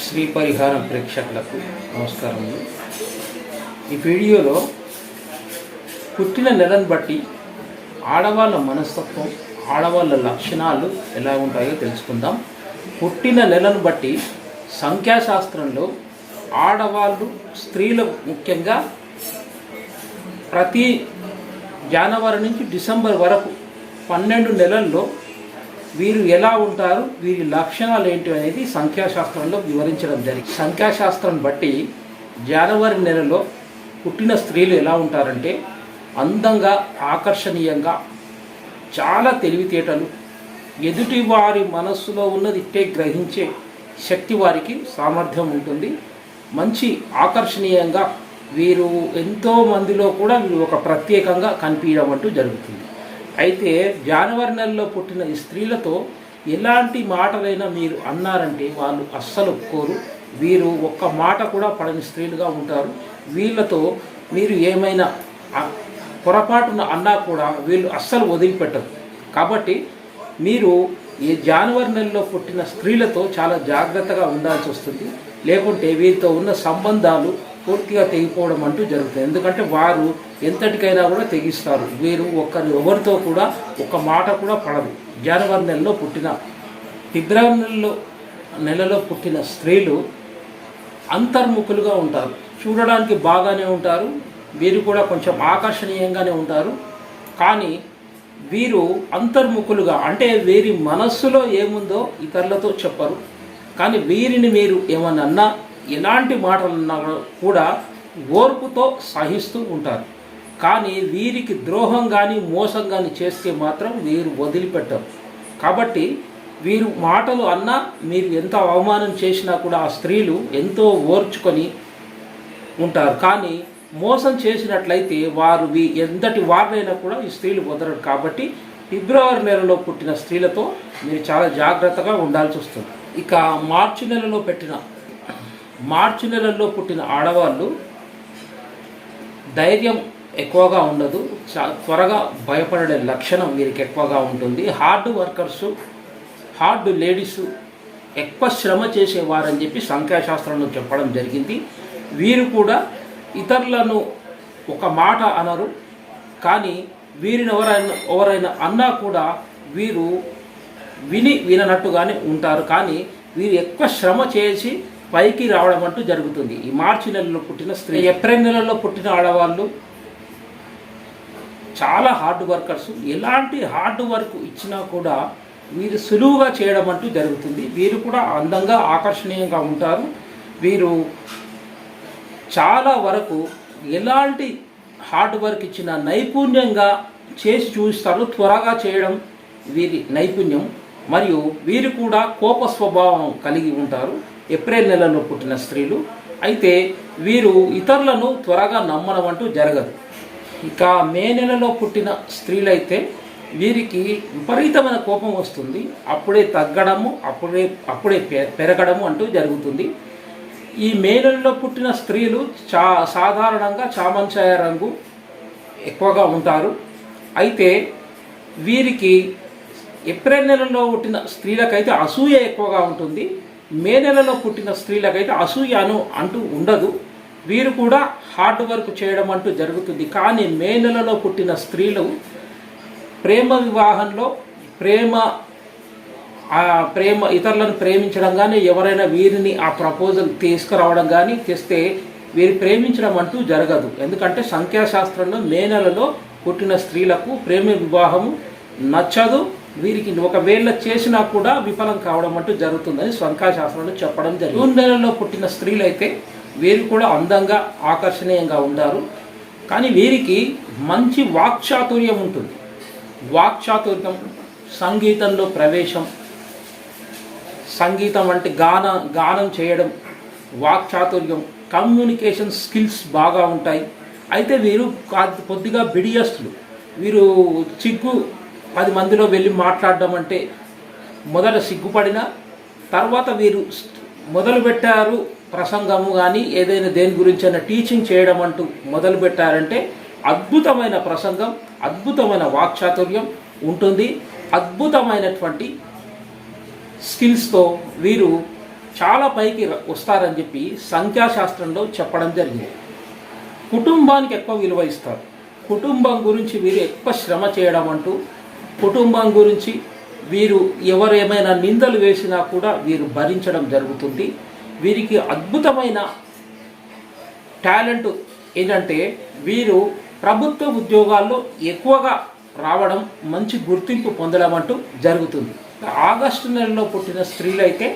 శ్రీ పరిహారం ప్రేక్షకులకు నమస్కారములు. ఈ వీడియోలో పుట్టిన నెలను బట్టి ఆడవాళ్ళ మనస్తత్వం, ఆడవాళ్ళ లక్షణాలు ఎలా ఉంటాయో తెలుసుకుందాం. పుట్టిన నెలను బట్టి సంఖ్యాశాస్త్రంలో ఆడవాళ్ళు, స్త్రీలు ముఖ్యంగా ప్రతి జనవరి నుంచి డిసెంబర్ వరకు 12 నెలల్లో వీరు ఎలా ఉంటారు, వీరి లక్షణాలు ఏంటి అనేది సంఖ్యాశాస్త్రంలో వివరించడం జరిగింది. సంఖ్యాశాస్త్రం బట్టి జనవరి నెలలో పుట్టిన స్త్రీలు ఎలా ఉంటారంటే అందంగా, ఆకర్షణీయంగా, చాలా తెలివితేటలు, ఎదుటి వారి మనస్సులో ఉన్నది ఇట్టే గ్రహించే శక్తి వారికి సామర్థ్యం ఉంటుంది. మంచి ఆకర్షణీయంగా వీరు ఎంతో మందిలో కూడా వీరు ఒక ప్రత్యేకంగా కనిపించడం అంటూ జరుగుతుంది. అయితే జనవరి నెలలో పుట్టిన ఈ స్త్రీలతో ఎలాంటి మాటలైనా మీరు అన్నారంటే వాళ్ళు అస్సలు ఒప్పుకోరు. వీరు ఒక్క మాట కూడా పడని స్త్రీలుగా ఉంటారు. వీళ్ళతో మీరు ఏమైనా పొరపాటున అన్నా కూడా వీళ్ళు అస్సలు వదిలిపెట్టరు. కాబట్టి మీరు ఈ జనవరి నెలలో పుట్టిన స్త్రీలతో చాలా జాగ్రత్తగా ఉండాల్సి వస్తుంది. లేకుంటే వీరితో ఉన్న సంబంధాలు పూర్తిగా తెగిపోవడం అంటూ జరుగుతుంది. ఎందుకంటే వారు ఎంతటికైనా కూడా తెగిస్తారు. వీరు ఎవరితో కూడా ఒక మాట కూడా పడదు. జనవరి నెలలో పుట్టిన, ఫిబ్రవరి నెలలో పుట్టిన స్త్రీలు అంతర్ముఖులుగా ఉంటారు. చూడడానికి బాగానే ఉంటారు. వీరు కూడా కొంచెం ఆకర్షణీయంగానే ఉంటారు. కానీ వీరు అంతర్ముఖులుగా అంటే వీరి మనస్సులో ఏముందో ఇతరులతో చెప్పరు. కానీ వీరిని మీరు ఏమన్నా ఎలాంటి మాటలన్నా కూడా ఓర్పుతో సహిస్తూ ఉంటారు. కానీ వీరికి ద్రోహం కానీ మోసం కానీ చేస్తే మాత్రం వీరు వదిలిపెట్టరు. కాబట్టి వీరు మాటలు అన్నా, మీరు ఎంత అవమానం చేసినా కూడా ఆ స్త్రీలు ఎంతో ఓర్చుకొని ఉంటారు. కానీ మోసం చేసినట్లయితే వారు ఎంతటి వారినైనా కూడా ఈ స్త్రీలు వదలరు. కాబట్టి ఫిబ్రవరి నెలలో పుట్టిన స్త్రీలతో మీరు చాలా జాగ్రత్తగా ఉండాల్సి వస్తుంది. ఇక మార్చి నెలలో పుట్టిన ఆడవాళ్ళు ధైర్యం ఎక్కువగా ఉండదు. త్వరగా భయపడే లక్షణం వీరికి ఎక్కువగా ఉంటుంది. హార్డ్ వర్కర్సు, హార్డ్ లేడీసు, ఎక్కువ శ్రమ చేసేవారని చెప్పి సంఖ్యాశాస్త్రంలో చెప్పడం జరిగింది. వీరు కూడా ఇతరులను ఒక మాట అనరు. కానీ వీరిని ఎవరైనా అన్నా కూడా వీరు విననట్టుగానే ఉంటారు. కానీ వీరు ఎక్కువ శ్రమ చేసి పైకి రావడం అంటూ జరుగుతుంది. ఈ మార్చి నెలలో పుట్టిన స్త్రీ, ఏప్రిల్ నెలలో పుట్టిన ఆడవాళ్ళు చాలా హార్డ్ వర్కర్స్. ఎలాంటి హార్డ్ వర్క్ ఇచ్చినా కూడా వీరు సులువుగా చేయడం అంటూ జరుగుతుంది. వీరు కూడా అందంగా, ఆకర్షణీయంగా ఉంటారు. వీరు చాలా వరకు ఎలాంటి హార్డ్ వర్క్ ఇచ్చినా నైపుణ్యంగా చేసి చూపిస్తారు. త్వరగా చేయడం వీరి నైపుణ్యం. మరియు వీరు కూడా కోప స్వభావం కలిగి ఉంటారు ఏప్రిల్ నెలలో పుట్టిన స్త్రీలు. అయితే వీరు ఇతరులను త్వరగా నమ్మడం అంటూ జరగదు. ఇక మే నెలలో పుట్టిన స్త్రీలైతే వీరికి విపరీతమైన కోపం వస్తుంది. అప్పుడే తగ్గడము, అప్పుడే పెరగడము అంటూ జరుగుతుంది. ఈ మే నెలలో పుట్టిన స్త్రీలు సాధారణంగా చామంచాయ రంగు ఎక్కువగా ఉంటారు. అయితే వీరికి ఏప్రిల్ నెలలో పుట్టిన స్త్రీలకైతే అసూయ ఎక్కువగా ఉంటుంది. మే నెలలో పుట్టిన స్త్రీలకైతే అసూయ అంటూ ఉండదు. వీరు కూడా హార్డ్ వర్క్ చేయడం అంటూ జరుగుతుంది. కానీ మే నెలలో పుట్టిన స్త్రీలు ప్రేమ వివాహంలో ప్రేమ ఇతరులను ప్రేమించడం కానీ, ఎవరైనా వీరిని ఆ ప్రపోజల్ తీసుకురావడం కానీ చేస్తే వీరు ప్రేమించడం అంటూ జరగదు. ఎందుకంటే సంఖ్యాశాస్త్రంలో మే నెలలో పుట్టిన స్త్రీలకు ప్రేమ వివాహము నచ్చదు. వీరికి ఒకవేళ చేసినా కూడా విఫలం కావడం అంటూ జరుగుతుందని సంఖ్యాశాస్త్రంలో చెప్పడం జరిగింది. జూన్ నెలలో పుట్టిన స్త్రీలు అయితే వీరు కూడా అందంగా, ఆకర్షణీయంగా ఉంటారు. కానీ వీరికి మంచి వాక్చాతుర్యం ఉంటుంది. వాక్చాతుర్యం, సంగీతంలో ప్రవేశం, సంగీతం అంటే గానం చేయడం, వాక్చాతుర్యం, కమ్యూనికేషన్ స్కిల్స్ బాగా ఉంటాయి. అయితే వీరు కొద్దిగా బిడియస్తులు. వీరు 10 మందిలో వెళ్ళి మాట్లాడడం అంటే మొదట సిగ్గుపడిన తర్వాత వీరు మొదలుపెట్టారు ప్రసంగము కానీ ఏదైనా దేని గురించి అయినా టీచింగ్ చేయడం అంటూ మొదలుపెట్టారంటే అద్భుతమైన ప్రసంగం, అద్భుతమైన వాక్చాతుర్యం ఉంటుంది. అద్భుతమైనటువంటి స్కిల్స్తో వీరు చాలా పైకి వస్తారని చెప్పి సంఖ్యాశాస్త్రంలో చెప్పడం జరిగింది. కుటుంబానికి ఎక్కువ విలువ ఇస్తారు. కుటుంబం గురించి వీరు ఎక్కువ శ్రమ చేయడం అంటూ, కుటుంబం గురించి వీరు ఎవరేమైనా నిందలు వేసినా కూడా వీరు భరించడం జరుగుతుంది. వీరికి అద్భుతమైన టాలెంట్ ఏంటంటే వీరు ప్రభుత్వ ఉద్యోగాల్లో ఎక్కువగా రావడం, మంచి గుర్తింపు పొందడం అంటూ జరుగుతుంది. ఆగస్టు నెలలో పుట్టిన స్త్రీలు అయితే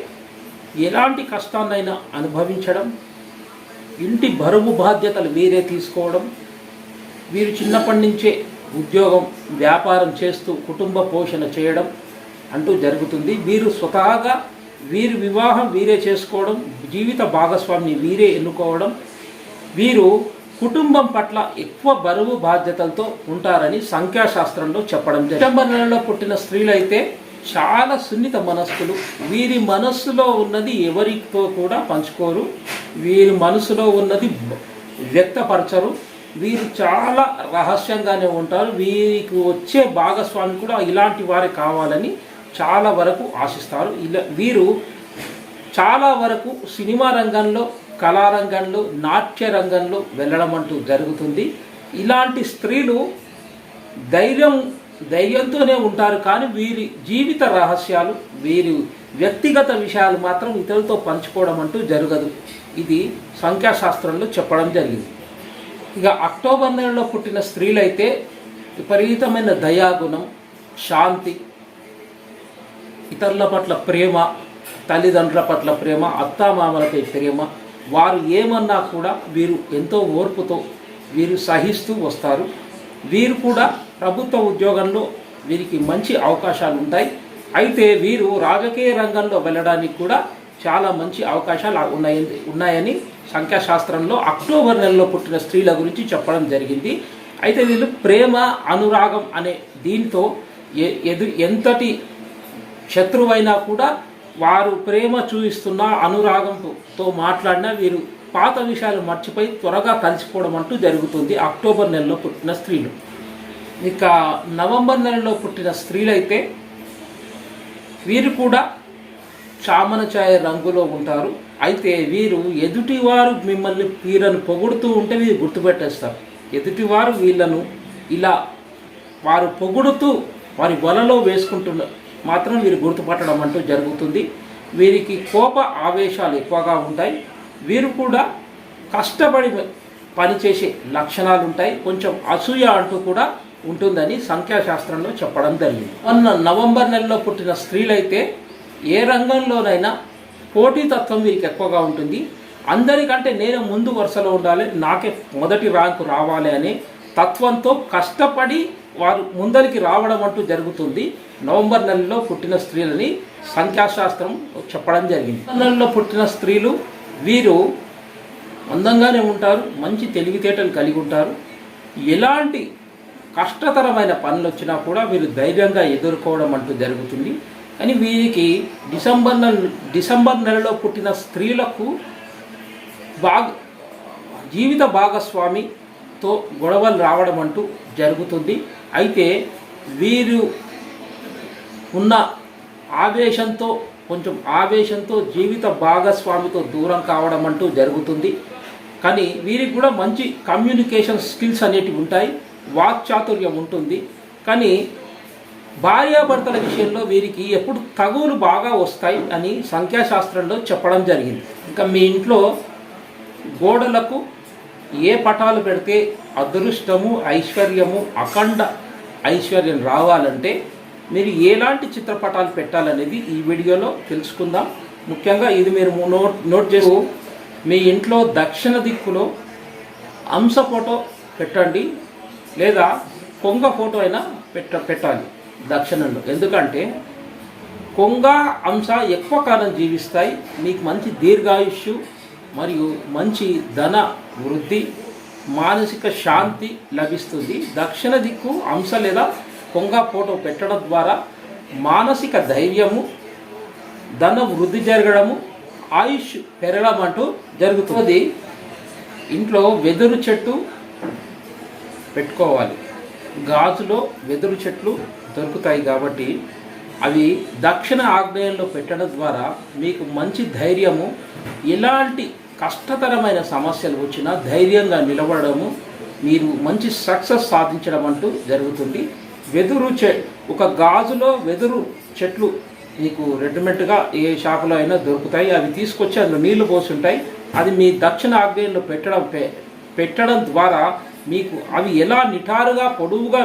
ఎలాంటి కష్టాన్నైనా అనుభవించడం, ఇంటి బరువు బాధ్యతలు వీరే తీసుకోవడం, వీరు చిన్నప్పటి నుంచే ఉద్యోగం వ్యాపారం చేస్తూ కుటుంబ పోషణ చేయడం అంటూ జరుగుతుంది. వీరు స్వతహాగా వీరి వివాహం వీరే చేసుకోవడం, జీవిత భాగస్వామిని వీరే ఎన్నుకోవడం, వీరు కుటుంబం పట్ల ఎక్కువ బరువు బాధ్యతలతో ఉంటారని సంఖ్యాశాస్త్రంలో చెప్పడం జరిగింది. డిసెంబర్ నెలలో పుట్టిన స్త్రీలు అయితే చాలా సున్నిత మనస్కులు. వీరి మనస్సులో ఉన్నది ఎవరితో కూడా పంచుకోరు, వీరి మనసులో ఉన్నది వ్యక్తపరచరు. వీరు చాలా రహస్యంగానే ఉంటారు. వీరికి వచ్చే భాగస్వామి కూడా ఇలాంటి వారే కావాలని చాలా వరకు ఆశిస్తారు. వీరు చాలా వరకు సినిమా రంగంలో, కళారంగంలో, నాట్య రంగంలో వెళ్ళడం అంటూ జరుగుతుంది. ఇలాంటి స్త్రీలు ధైర్యంతోనే ఉంటారు, కానీ వీరి జీవిత రహస్యాలు, వీరి వ్యక్తిగత విషయాలు మాత్రం ఇతరులతో పంచుకోవడం అంటూ జరగదు. ఇది సంఖ్యాశాస్త్రంలో చెప్పడం జరిగింది. ఇక అక్టోబర్ నెలలో పుట్టిన స్త్రీలైతే విపరీతమైన దయాగుణం, శాంతి, ఇతరుల పట్ల ప్రేమ, తల్లిదండ్రుల పట్ల ప్రేమ, అత్తామామలపై ప్రేమ, వారు ఏమన్నా కూడా వీరు ఎంతో ఓర్పుతో వీరు సహిస్తూ వస్తారు. వీరు కూడా ప్రభుత్వ ఉద్యోగంలో వీరికి మంచి అవకాశాలు ఉంటాయి. అయితే వీరు రాజకీయ రంగంలో వెళ్ళడానికి కూడా చాలా మంచి అవకాశాలు ఉన్నాయని సంఖ్యాశాస్త్రంలో అక్టోబర్ నెలలో పుట్టిన స్త్రీల గురించి చెప్పడం జరిగింది. అయితే వీళ్ళు ప్రేమ, అనురాగం అనే దీంతో ఎంతటి శత్రువైనా కూడా వారు ప్రేమ చూపిస్తున్న, అనురాగంతో మాట్లాడినా వీరు పాత విషయాలు మర్చిపోయి త్వరగా కలిసిపోవడం అంటూ జరుగుతుంది అక్టోబర్ నెలలో పుట్టిన స్త్రీలు. ఇక నవంబర్ నెలలో పుట్టిన స్త్రీలైతే వీరు కూడా చామన ఛాయ రంగులో ఉంటారు. అయితే వీరు ఎదుటివారు మిమ్మల్ని వీరను పొగుడుతూ ఉంటే వీరు గుర్తుపెట్టేస్తారు. ఎదుటివారు వీళ్ళను ఇలా వారు పొగుడుతూ వారి వలలో వేసుకుంటున్న మాత్రం వీరు గుర్తుపట్టడం అంటూ జరుగుతుంది. వీరికి కోప ఆవేశాలు ఎక్కువగా ఉంటాయి. వీరు కూడా కష్టపడి పనిచేసే లక్షణాలు ఉంటాయి. కొంచెం అసూయ అంటూ కూడా ఉంటుందని సంఖ్యాశాస్త్రంలో చెప్పడం జరిగింది. నవంబర్ నెలలో పుట్టిన స్త్రీలైతే ఏ రంగంలోనైనా పోటీతత్వం వీరికి ఎక్కువగా ఉంటుంది. అందరికంటే నేను ముందు వరుసలో ఉండాలి, నాకే మొదటి ర్యాంకు రావాలి అనే తత్వంతో కష్టపడి వారు ముందరికి రావడం అంటూ జరుగుతుంది నవంబర్ నెలలో పుట్టిన స్త్రీలని సంఖ్యాశాస్త్రం చెప్పడం జరిగింది. నెలలో పుట్టిన స్త్రీలు వీరు అందంగానే ఉంటారు, మంచి తెలివితేటలు కలిగి ఉంటారు. ఎలాంటి కష్టతరమైన పనులు వచ్చినా కూడా వీరు ధైర్యంగా ఎదుర్కోవడం అంటూ జరుగుతుంది. కానీ వీరికి డిసెంబర్ నెలలో పుట్టిన స్త్రీలకు జీవిత భాగస్వామితో గొడవలు రావడం అంటూ జరుగుతుంది. అయితే వీరు ఉన్న ఆవేశంతో జీవిత భాగస్వామితో దూరం కావడం అంటూ జరుగుతుంది. కానీ వీరికి కూడా మంచి కమ్యూనికేషన్ స్కిల్స్ అనేటివి ఉంటాయి, వాక్చాతుర్యం ఉంటుంది. కానీ భార్యాభర్తల విషయంలో వీరికి ఎప్పుడు తగువులు బాగా వస్తాయి అని సంఖ్యాశాస్త్రంలో చెప్పడం జరిగింది. ఇంకా మీ ఇంట్లో గోడలకు ఏ పటాలు పెడితే అదృష్టము, ఐశ్వర్యము, అఖండ ఐశ్వర్యం రావాలంటే మీరు ఎలాంటి చిత్రపటాలు పెట్టాలనేది ఈ వీడియోలో తెలుసుకుందాం. ముఖ్యంగా ఇది మీరు నోట్ చేసి మీ ఇంట్లో దక్షిణ దిక్కులో అంశ ఫోటో పెట్టండి, లేదా కొంగ ఫోటో అయినా పెట్టాలి దక్షిణంలో. ఎందుకంటే కొంగ, అంశ ఎక్కువ కాలం జీవిస్తాయి, మీకు మంచి దీర్ఘాయుష్యు మరియు మంచి ధన వృద్ధి, మానసిక శాంతి లభిస్తుంది. దక్షిణ దిక్కు అంశ లేదా కొంగ ఫోటో పెట్టడం ద్వారా మానసిక ధైర్యము, ధన వృద్ధి జరగడము, ఆయుష్ పెరగడం అంటూ జరుగుతుంది. ఇంట్లో వెదురు చెట్టు పెట్టుకోవాలి. గాజులో వెదురు చెట్లు దొరుకుతాయి కాబట్టి అవి దక్షిణ ఆగ్నేయంలో పెట్టడం ద్వారా మీకు మంచి ధైర్యము, ఎలాంటి కష్టతరమైన సమస్యలు వచ్చినా ధైర్యంగా నిలబడము, మీరు మంచి సక్సెస్ సాధించడం అంటూ జరుగుతుంది. వెదురు ఒక గాజులో వెదురు చెట్లు మీకు రెడీమేడ్గా ఏ షాపులో అయినా దొరుకుతాయి. అవి తీసుకొచ్చి అందులో నీళ్లు పోసి ఉంటాయి. అది మీ దక్షిణ ఆగ్నేయంలో పెట్టడం ద్వారా మీకు అవి ఎలా నిటారుగా పొడవుగా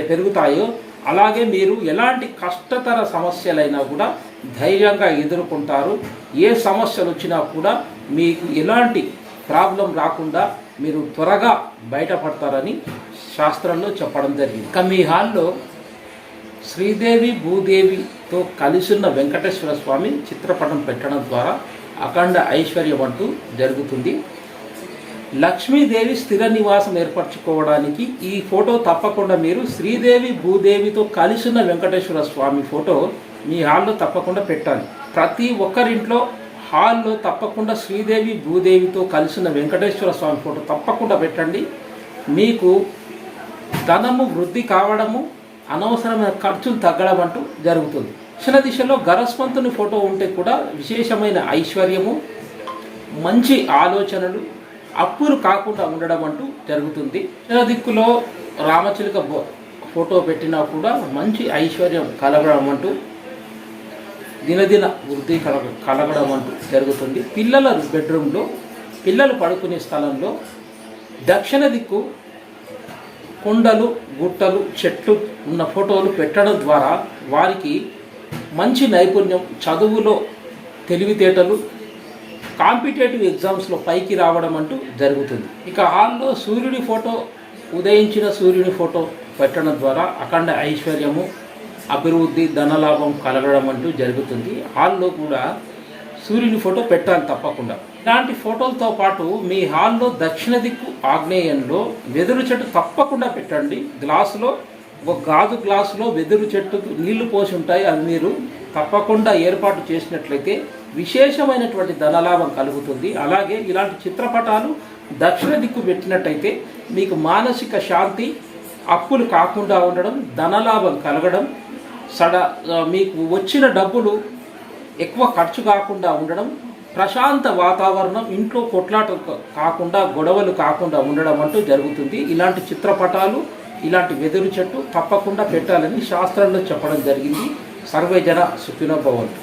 పెరుగుతాయో అలాగే మీరు ఎలాంటి కష్టతర సమస్యలైనా కూడా ధైర్యంగా ఎదుర్కొంటారు. ఏ సమస్యలు వచ్చినా కూడా మీకు ఎలాంటి ప్రాబ్లం రాకుండా మీరు త్వరగా బయటపడతారని శాస్త్రంలో చెప్పడం జరిగింది. ఇక మీ హాల్లో శ్రీదేవి భూదేవితో కలిసి ఉన్న వెంకటేశ్వర స్వామి చిత్రపటం పెట్టడం ద్వారా అఖండ ఐశ్వర్యం అంటూ జరుగుతుంది. లక్ష్మీదేవి స్థిర నివాసం ఏర్పరచుకోవడానికి ఈ ఫోటో తప్పకుండా మీరు శ్రీదేవి భూదేవితో కలిసి ఉన్న వెంకటేశ్వర స్వామి ఫోటో మీ హాల్లో తప్పకుండా పెట్టాలి. ప్రతి ఒక్కరింట్లో హాల్లో తప్పకుండా శ్రీదేవి భూదేవితో కలిసి ఉన్న వెంకటేశ్వర స్వామి ఫోటో తప్పకుండా పెట్టండి. మీకు ధనము వృద్ధి కావడము, అనవసరమైన ఖర్చులు తగ్గడం అంటూ జరుగుతుంది. దక్షిణ దిశలో గరస్వంతుని ఫోటో ఉంటే కూడా విశేషమైన ఐశ్వర్యము, మంచి ఆలోచనలు, అప్పులు కాకుండా ఉండడం అంటూ జరుగుతుంది. దక్షిణ దిక్కులో రామచిలుక ఫోటో పెట్టినా కూడా మంచి ఐశ్వర్యం కలగడం అంటూ, దినదిన వృద్ధి కలగడం అంటూ జరుగుతుంది. పిల్లల బెడ్రూమ్లో, పిల్లలు పడుకునే స్థలంలో దక్షిణ దిక్కు కొండలు, గుట్టలు, చెట్లు ఉన్న ఫోటోలు పెట్టడం ద్వారా వారికి మంచి నైపుణ్యం, చదువులో తెలివితేటలు, కాంపిటేటివ్ ఎగ్జామ్స్లో పైకి రావడం అంటూ జరుగుతుంది. ఇక హాల్లో సూర్యుడి ఫోటో, ఉదయించిన సూర్యుని ఫోటో పెట్టడం ద్వారా అఖండ ఐశ్వర్యము, అభివృద్ధి, ధనలాభం కలగడం అంటూ జరుగుతుంది. హాల్లో కూడా సూర్యుని ఫోటో పెట్టాలి తప్పకుండా. ఇలాంటి ఫోటోలతో పాటు మీ హాల్లో దక్షిణ దిక్కు ఆగ్నేయంలో వెదురు చెట్టు తప్పకుండా పెట్టండి. గ్లాసులో, ఒక గాజు గ్లాసులో వెదురు చెట్టుకు నీళ్లు పోసి ఉంటాయి. అది మీరు తప్పకుండా ఏర్పాటు చేసినట్లయితే విశేషమైనటువంటి ధనలాభం కలుగుతుంది. అలాగే ఇలాంటి చిత్రపటాలు దక్షిణ దిక్కు పెట్టినట్టయితే మీకు మానసిక శాంతి, అప్పులు కాకుండా ఉండడం, ధనలాభం కలగడం, మీకు వచ్చిన డబ్బులు ఎక్కువ ఖర్చు కాకుండా ఉండడం, ప్రశాంత వాతావరణం, ఇంట్లో కొట్లాట కాకుండా, గొడవలు కాకుండా ఉండడం అంటూ జరుగుతుంది. ఇలాంటి చిత్రపటాలు, ఇలాంటి వెదురు చెట్టు తప్పకుండా పెట్టాలని శాస్త్రంలో చెప్పడం జరిగింది. సర్వే జన సుఖినో భవంతు.